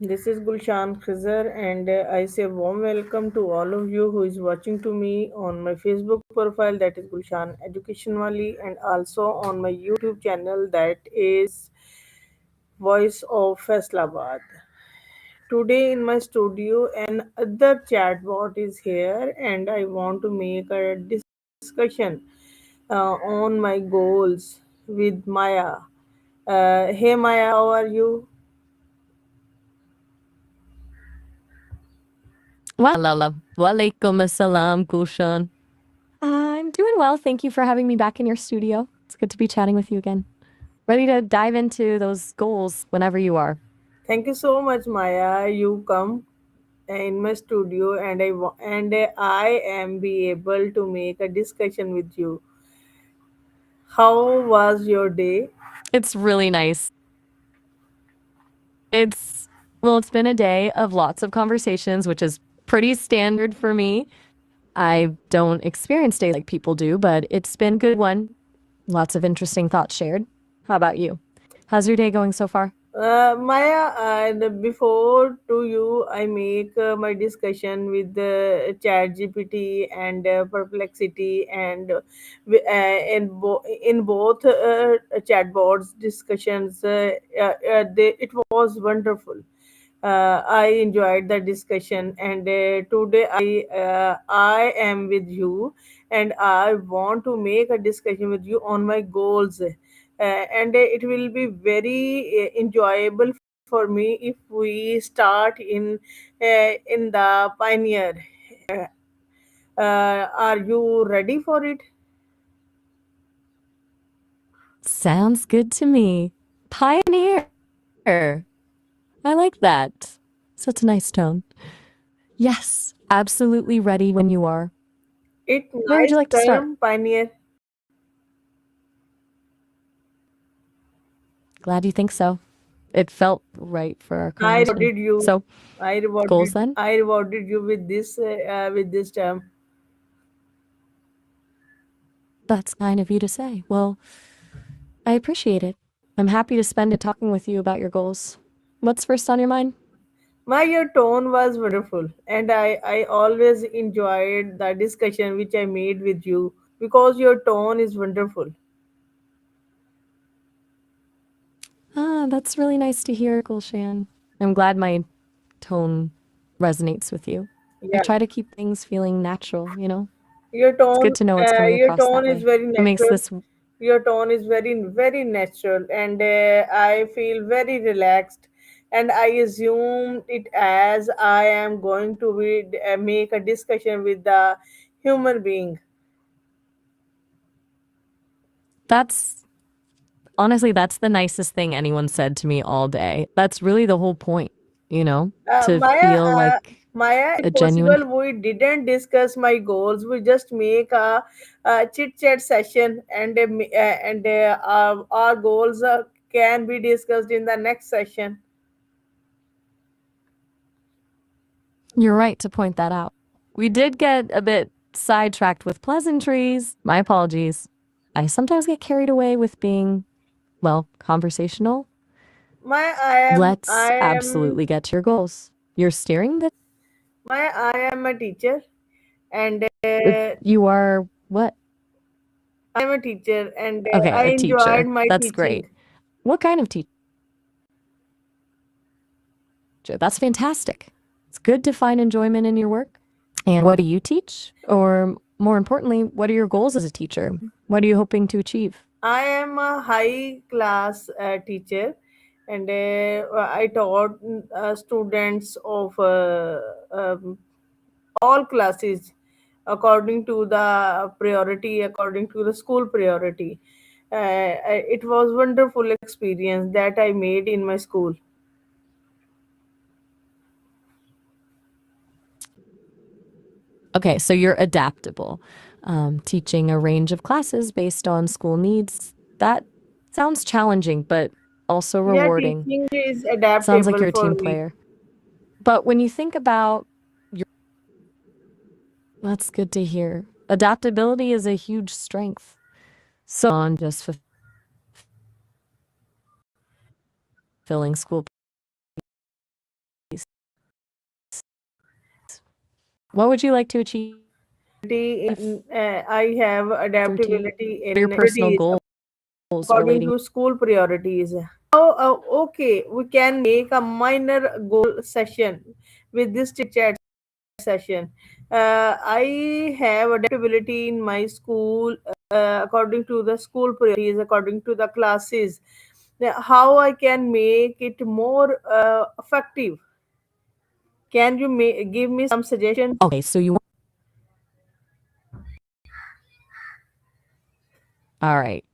This is Gulshan Khizar, and I say warm welcome to all of you who is watching to me on my Facebook profile, that is Gulshan Education Wali, and also on my YouTube channel, that is Voice of Faisalabad. Today in my studio, another chatbot is here, and I want to make a discussion on my goals with Maya. Hey Maya, how are you? Walaikum assalam, Gulshan. I'm doing well. Thank you for having me back in your studio. It's good to be chatting with you again. Ready to dive into those goals whenever you are. Thank you so much, Maya. You come in my studio, and I am be able to make a discussion with you. How was your day? It's really nice. It's been a day of lots of conversations, which is pretty standard for me. I don't experience days like people do, but it's been a good one. Lots of interesting thoughts shared. How about you? How's your day going so far? Maya, before to you, I make my discussion with the Chat GPT and Perplexity, and in both chatbots discussions, it was wonderful. I enjoyed the discussion, and today I am with you, and I want to make a discussion with you on my goals, and it will be very enjoyable for me if we start in the pioneer. Are you ready for it? Sounds good to me. Pioneer. I like that. Such a nice tone. Yes, absolutely ready when you are. It Where would you nice like to start? term, pioneer. Glad you think so. It felt right for our I conversation. rewarded you. So, I goals rewarded. then? I rewarded you with this term. That's kind of you to say. Well, I appreciate it. I'm happy to spend it talking with you about your goals. What's first on your mind? Your tone was wonderful, and I always enjoyed the discussion which I made with you because your tone is wonderful. Ah, that's really nice to hear, Gulshan. I'm glad my tone resonates with you. I Yeah, try to keep things feeling natural. your It's tone, good to know it's coming your across tone that is way. very It makes natural. this Your tone is very natural, and I feel very relaxed. And I assume it as I am going to make a discussion with the human being. that's honestly, that's the nicest thing anyone said to me all day. That's really the whole point, to Maya, feel like if a genuine. possible, we didn't discuss my goals. We just make a chit chat session, and our goals can be discussed in the next session. You're right to point that out. We did get a bit sidetracked with pleasantries. My apologies. I sometimes get carried away with being, well, conversational. My Let's I am absolutely get to your goals. You're steering the. I am a teacher, and You are what? I am a teacher, and Okay, I a enjoyed teacher. my That's teaching. great. What kind of teacher? That's fantastic. It's good to find enjoyment in your work. And what do you teach? Or more importantly, what are your goals as a teacher? What are you hoping to achieve? I am a high class teacher, and I taught students of all classes according to the priority, according to the school priority. It was wonderful experience that I made in my school. Okay, so you're adaptable, teaching a range of classes based on school needs. That sounds challenging, but also Yeah, rewarding. teaching is Sounds like adaptable you're a for team me. player. But when you think about your, that's good to hear. Adaptability is a huge strength. So on just fulfilling school What would you like to achieve I have through adaptability your in personal priorities goals according relating? to school priorities. Okay, we can make a minor goal session with this chit chat session. I have adaptability in my school according to the school priorities, according to the classes. How I can make it more effective? Can you give me some suggestions? Okay, so you all right.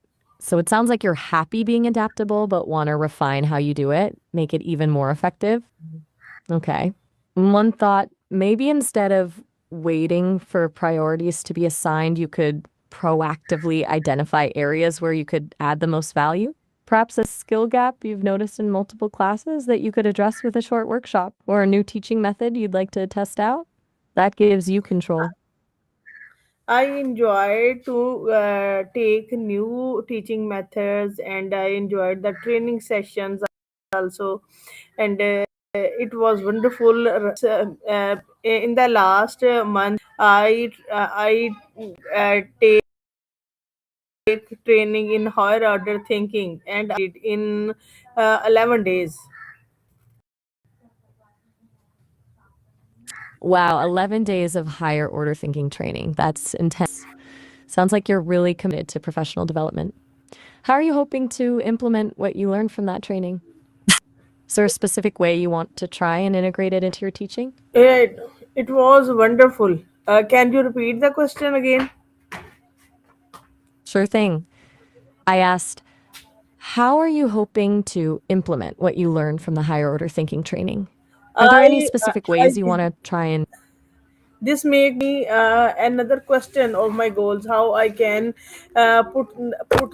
So it sounds like you're happy being adaptable, but want to refine how you do it, make it even more effective. Okay. One thought, maybe instead of waiting for priorities to be assigned, you could proactively identify areas where you could add the most value. Perhaps a skill gap you've noticed in multiple classes that you could address with a short workshop or a new teaching method you'd like to test out. That gives you control. I enjoy to take new teaching methods, and I enjoyed the training sessions also. And it was wonderful. In the last month, I take training in higher order thinking, and I did in 11 days. Wow, 11 days of higher order thinking training. That's intense. Sounds like you're really committed to professional development. How are you hoping to implement what you learned from that training? Is there a specific way you want to try and integrate it into your teaching? It was wonderful. Can you repeat the question again? Sure thing. I asked, how are you hoping to implement what you learned from the higher order thinking training? Are there any I, specific I ways you want to try and this make me another question of my goals, how I can put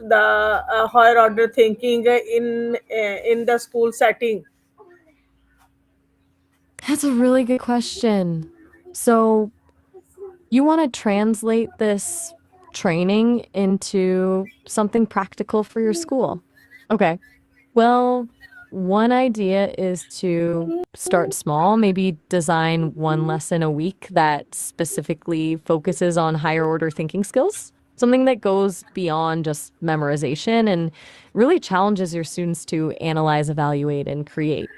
the higher order thinking in the school setting. That's a really good question. So, you want to translate this training into something practical for your school. Okay. Well, one idea is to start small, maybe design one lesson a week that specifically focuses on higher order thinking skills, something that goes beyond just memorization and really challenges your students to analyze, evaluate, and create.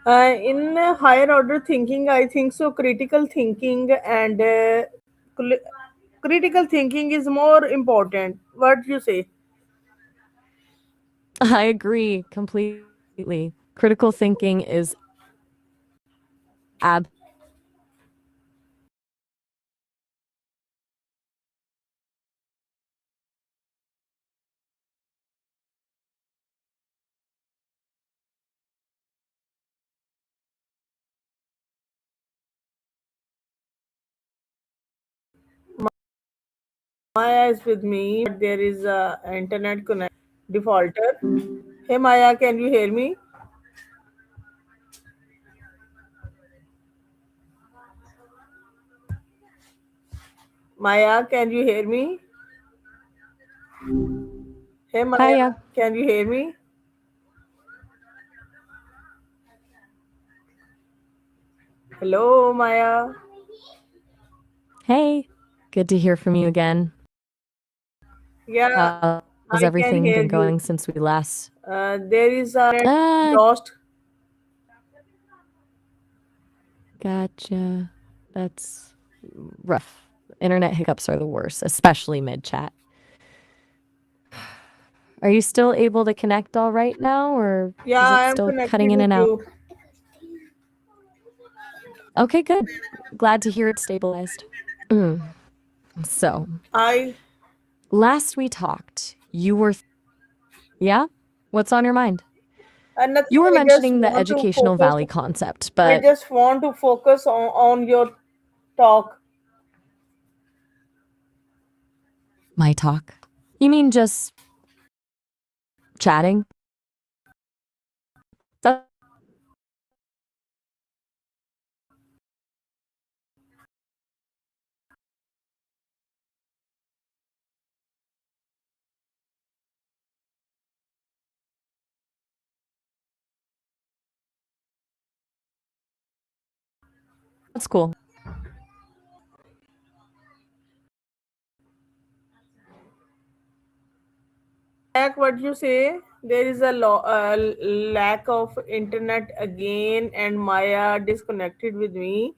In higher order thinking, I think so critical thinking and cl- critical thinking is more important. What you say? I agree completely. Critical thinking is ab Maya is with me, but there is a internet connect defaulter. Hey Maya, can you hear me? Maya, can you hear me? Hey Maya, Hiya. can you hear me? Hello, Maya. Hey, good to hear from you again. Yeah, How's I can everything hear been you. going since we last? There is a net Ah, lost. gotcha. That's rough. Internet hiccups are the worst, especially mid chat. Are you still able to connect all right now, or Yeah, is I it am still cutting connected in with and out? you. Okay, good. Glad to hear it stabilized. Mm. So, I last we talked, you were, yeah? What's on your mind? nothing. You were I just mentioning the want to educational focus. valley concept, I but just want to focus on your talk. my talk. You mean just chatting? That's cool. back what you say. There is a lack of internet again, and Maya disconnected with me.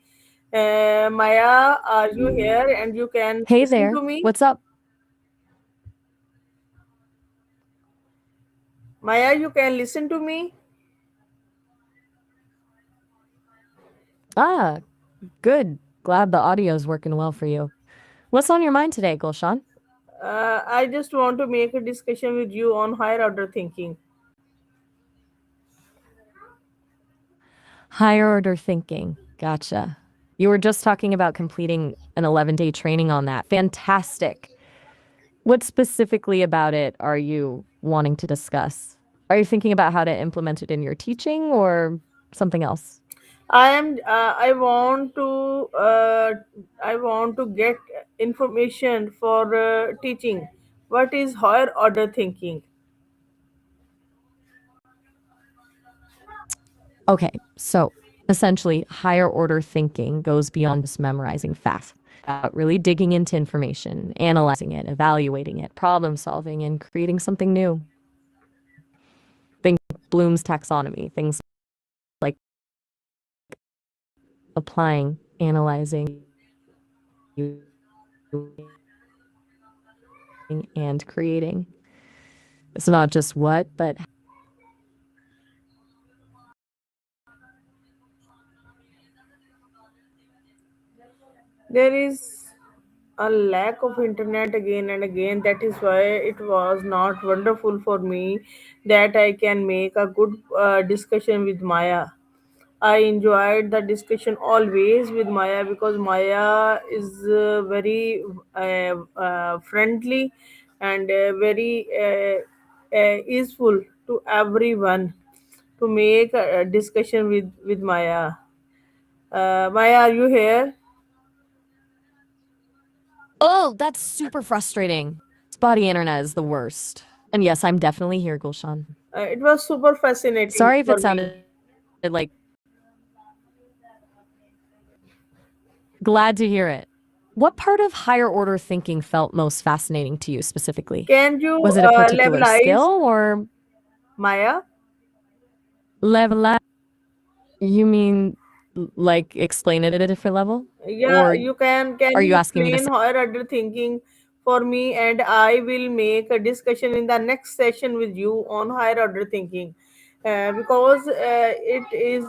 Maya, are you here and you can Hey listen there. to me? What's up? Maya, you can listen to me? Ah, good. Glad the audio's working well for you. What's on your mind today, Gulshan? I just want to make a discussion with you on higher order thinking. Higher order thinking. Gotcha. You were just talking about completing an 11-day training on that. Fantastic. What specifically about it are you wanting to discuss? Are you thinking about how to implement it in your teaching or something else? I am. I want to get information for teaching. What is higher order thinking? Okay, so essentially, higher order thinking goes beyond just memorizing facts, really digging into information, analyzing it, evaluating it, problem solving, and creating something new. Think Bloom's taxonomy, things like applying, analyzing, and creating. It's not just what, but There is a lack of internet again and again. That is why it was not wonderful for me that I can make a good discussion with Maya. I enjoyed the discussion always with Maya because Maya is very friendly and very useful to everyone to make a discussion with Maya. Maya, are you here? oh, that's super frustrating. Spotty internet is the worst. And yes, I'm definitely here, Gulshan. It was super fascinating Sorry if for it me. sounded like glad to hear it. What part of higher order thinking felt most fascinating to you specifically? Can you Was it a particular levelize skill or Maya? level? You mean like explain it at a different level? Yeah, Or you can. Can are you you asking me to explain say, higher order thinking for me, and I will make a discussion in the next session with you on higher order thinking, because it is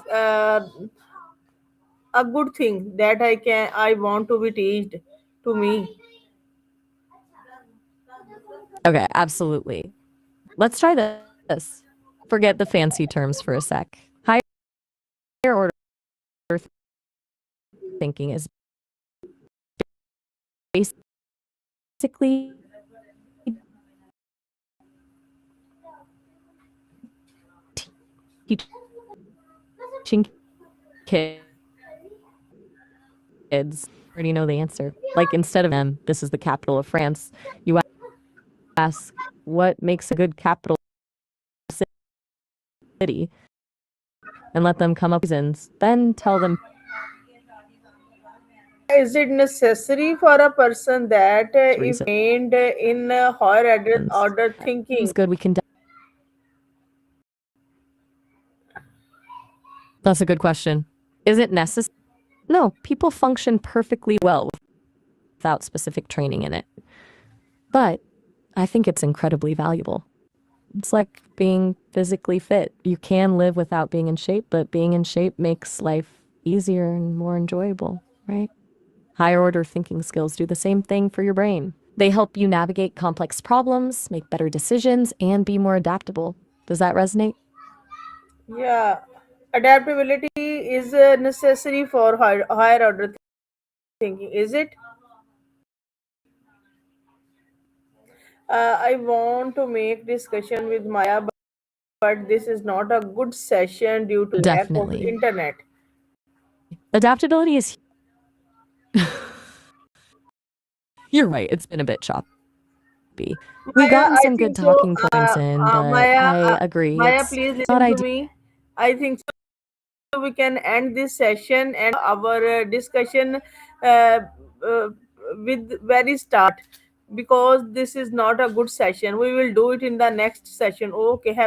a good thing that I want to be teached to me. okay, absolutely. Let's try this. Forget the fancy terms for a sec. Higher order thinking is basically teaching kids already know the answer. Like instead of them, this is the capital of France, you ask what makes a good capital city and let them come up with reasons. Then tell them Is it necessary for a person that if reasons. trained in higher order Sounds thinking? good. We can. That's a good question. Is it necessary? No, people function perfectly well without specific training in it. But I think it's incredibly valuable. It's like being physically fit. You can live without being in shape, but being in shape makes life easier and more enjoyable, right? Higher order thinking skills do the same thing for your brain. They help you navigate complex problems, make better decisions, and be more adaptable. Does that resonate? Yeah, adaptability is necessary for higher order thinking, is it? I want to make discussion with Maya, but this is not a good session due to lack of Definitely. internet. Adaptability is, you're right, it's been a bit choppy. We've Maya, gotten I some good think so. talking points in, but I agree, Maya, it's please not listen to ideal. me. I think so. We can end this session and our discussion uh, uh, with very start. because this is not a good session. We will do it in the next session. Okay, have